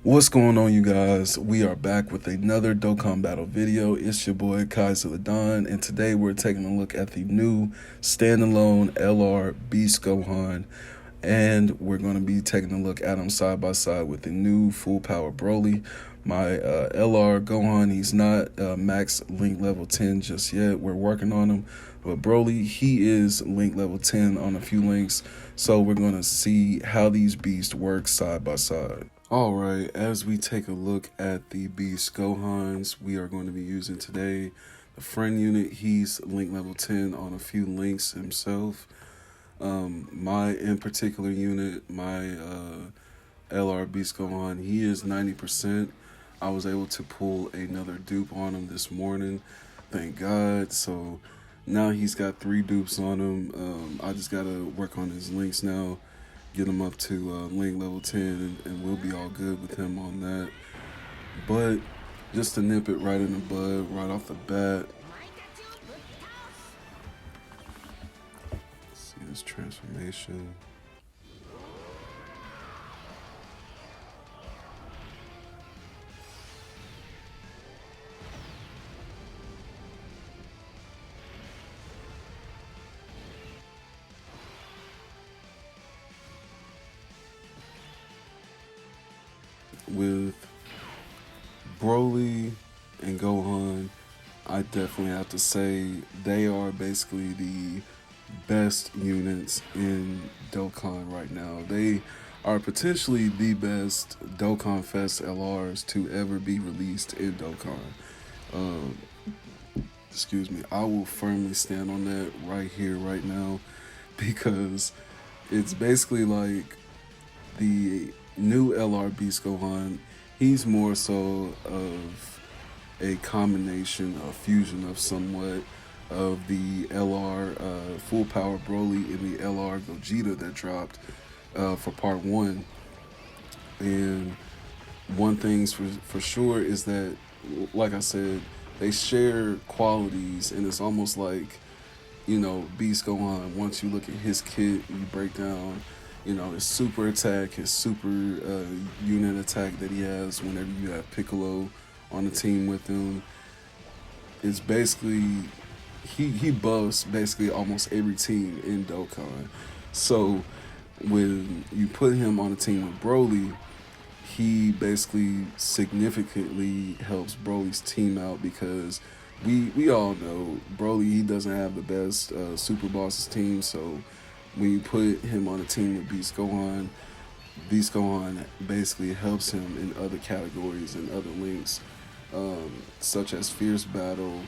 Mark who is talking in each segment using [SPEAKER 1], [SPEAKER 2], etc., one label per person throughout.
[SPEAKER 1] What's going on, you guys? We are back with another Dokkan battle video. It's your boy Kaiser the Don, and today we're taking a look at the new standalone Lr Beast Gohan, and we're going to be taking a look at him side by side with the new full power Broly. My Lr Gohan, he's not max link level 10 just yet. We're working on him, but Broly, he is link level 10 on a few links, so we're going to see how these beasts work side by side. Alright, as we take a look at the Beast Gohans, we are going to be using today the friend unit. He's link level 10 on a few links himself. My in particular unit, my Lr Beast Gohan, he is 90%. I was able to pull another dupe on him this morning, thank God. So now he's got 3 dupes on him. I just got to work on his links now. Get him up to link level 10, and we'll be all good with him on that. But just to nip it right in the bud, right off the bat. Let's see this transformation. With Broly and Gohan, I definitely have to say they are basically the best units in Dokkan right now. They are potentially the best Dokkanfest LRs to ever be released in Dokkan. Excuse me, I will firmly stand on that right here, right now, because it's basically like the new Lr Beast Gohan. He's more so of a combination, a fusion of somewhat of the Lr full power Broly and the Lr Gogeta that dropped for part 1. And one thing's for sure is that, like I said, they share qualities, and it's almost like, you know, Beast Gohan, once you look at his kit, you break down, you know, his super attack, his super unit attack that he has whenever you have Piccolo on the team with him. It's basically, he buffs basically almost every team in Dokkan. So when you put him on a team with Broly, he basically significantly helps Broly's team out, because we all know Broly, he doesn't have the best Super Bosses team. So when you put him on a team with Beast Gohan basically helps him in other categories and other links, such as Fierce Battle,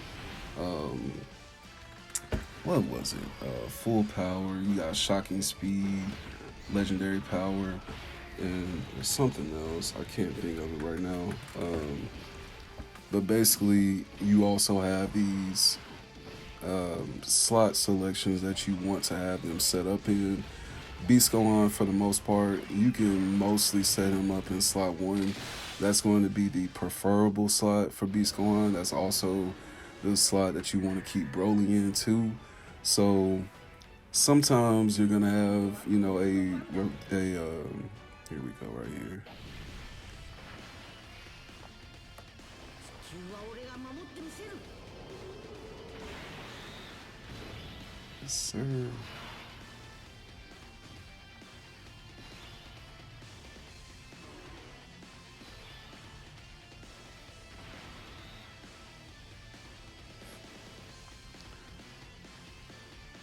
[SPEAKER 1] what was it? Full Power, you got Shocking Speed, Legendary Power, and something else. I can't think of it right now. But basically, you also have these slot selections that you want to have them set up in. Beast Gohan, for the most part, you can mostly set him up in slot 1. That's going to be the preferable slot for Beast Gohan. That's also the slot that you want to keep Broly in too. So sometimes you're gonna have, you know, here we go right here. Yes, sir.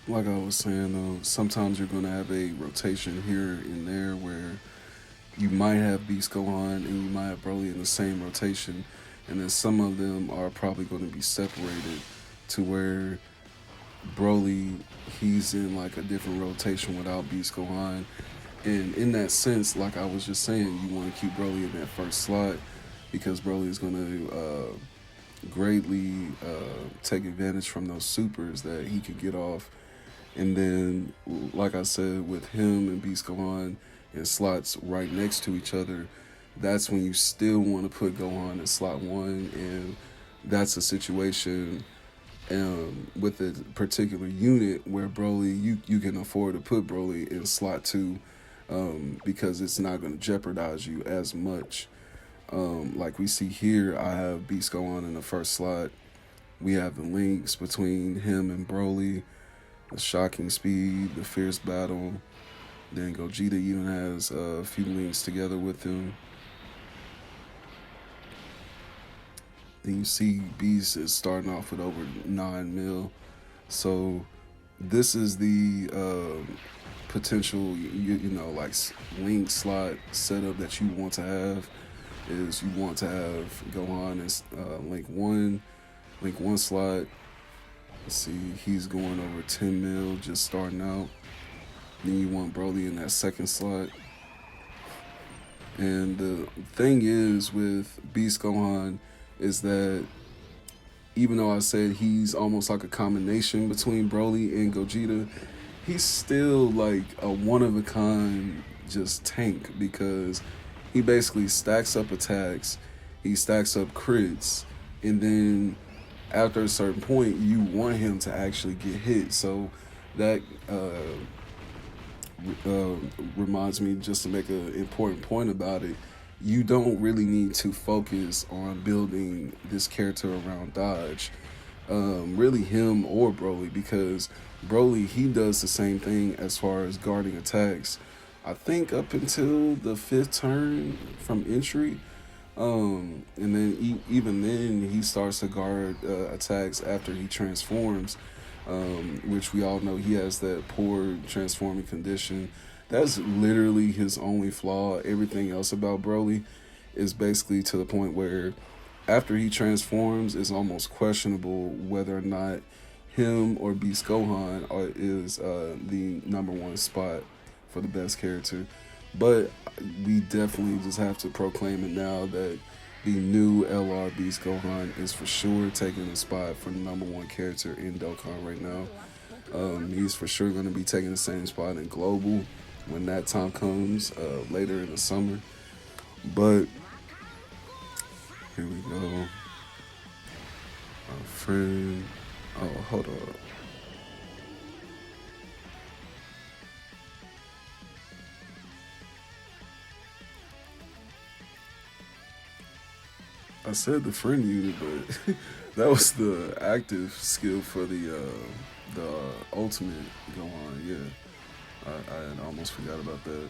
[SPEAKER 1] Like I was saying, though, sometimes you're going to have a rotation here and there where you might have Beast Gohan and you might have Broly in the same rotation, and then some of them are probably going to be separated to where Broly, he's in like a different rotation without Beast Gohan. And in that sense, like I was just saying, you want to keep Broly in that first slot, because Broly is going to greatly take advantage from those supers that he could get off. And then, like I said, with him and Beast Gohan in slots right next to each other, that's when you still want to put Gohan in slot 1. And that's a situation with a particular unit where Broly, you can afford to put Broly in slot 2, because it's not going to jeopardize you as much. Like we see here, I have Beast Gohan in the first slot. We have the links between him and Broly, the shocking speed, the fierce battle. Then Gogeta even has a few links together with him. Then you see Beast is starting off with over 9 mil. So this is the potential, like link slot setup that you want to have. Is you want to have Gohan as link one slot. Let's see, he's going over 10 mil just starting out. Then you want Broly in that second slot. And the thing is with Beast Gohan is that even though I said he's almost like a combination between Broly and Gogeta, he's still like a one-of-a-kind just tank, because he basically stacks up attacks, he stacks up crits, and then after a certain point, you want him to actually get hit. So that reminds me, just to make an important point about it, you don't really need to focus on building this character around dodge, really him or Broly, because Broly, he does the same thing as far as guarding attacks. I think up until the 5th turn from entry, and then even then he starts to guard attacks after he transforms, which we all know he has that poor transforming condition. That's literally his only flaw. Everything else about Broly is basically to the point where after he transforms, it's almost questionable whether or not him or Beast Gohan is the #1 spot for the best character. But we definitely just have to proclaim it now that the new LR Beast Gohan is for sure taking the spot for the #1 character in Dokkan right now. He's for sure going to be taking the same spot in Global when that time comes later in the summer. But here we go. Our friend. Oh, hold up. I said the friend unit, but that was the active skill for the ultimate Gohan. Yeah. I almost forgot about that.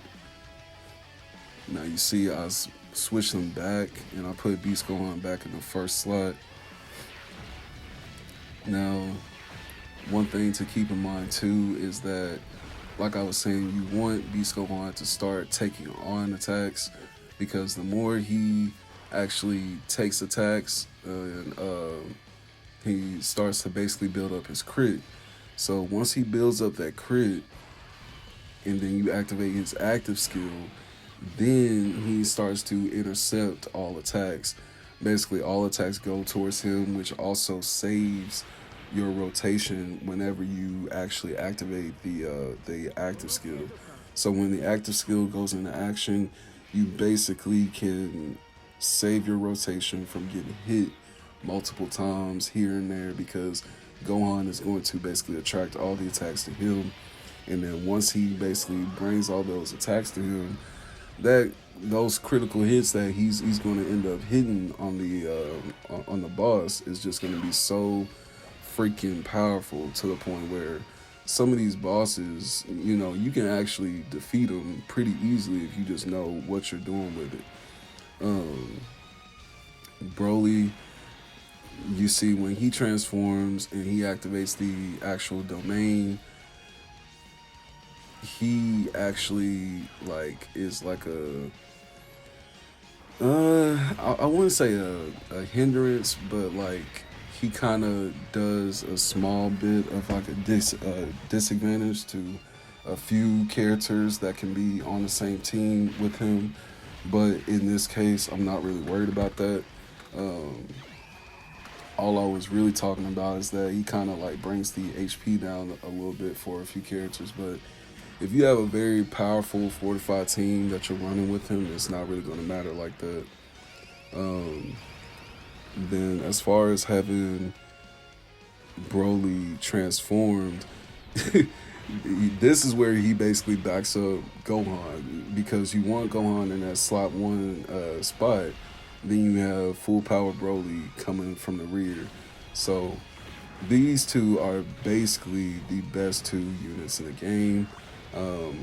[SPEAKER 1] Now you see I switched them back and I put Beast Gohan back in the first slot. Now, one thing to keep in mind too is that, like I was saying, you want Beast Gohan to start taking on attacks, because the more he actually takes attacks, he starts to basically build up his crit. So once he builds up that crit, and then you activate his active skill, then he starts to intercept all attacks. Basically, all attacks go towards him, which also saves your rotation whenever you actually activate the active skill. So when the active skill goes into action, you basically can save your rotation from getting hit multiple times here and there, because Gohan is going to basically attract all the attacks to him. And then once he basically brings all those attacks to him, those critical hits that he's going to end up hitting on the boss is just going to be so freaking powerful, to the point where some of these bosses, you can actually defeat them pretty easily if you just know what you're doing with it. Broly, you see when he transforms and he activates the actual domain, he actually is like I wouldn't say a hindrance, but like he kind of does a small bit of like a disadvantage to a few characters that can be on the same team with him. But in this case, I'm not really worried about that. All I was really talking about is that he kind of like brings the HP down a little bit for a few characters. But if you have a very powerful fortified team that you're running with him, it's not really going to matter like that. Then as far as having Broly transformed, this is where he basically backs up Gohan, because you want Gohan in that slot 1 spot. then you have full power Broly coming from the rear. So these two are basically the best two units in the game. Um,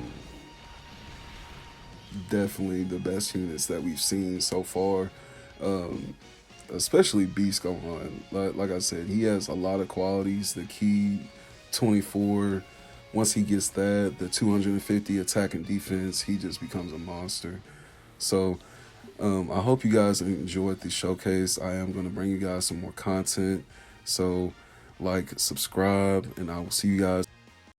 [SPEAKER 1] Definitely the best units that we've seen so far. Um, Especially Beast Gohan. Like I said, he has a lot of qualities. The key 24. Once he gets that, the 250 attack and defense, he just becomes a monster. So I hope you guys enjoyed the showcase. I am going to bring you guys some more content. So like, subscribe, and I will see you guys.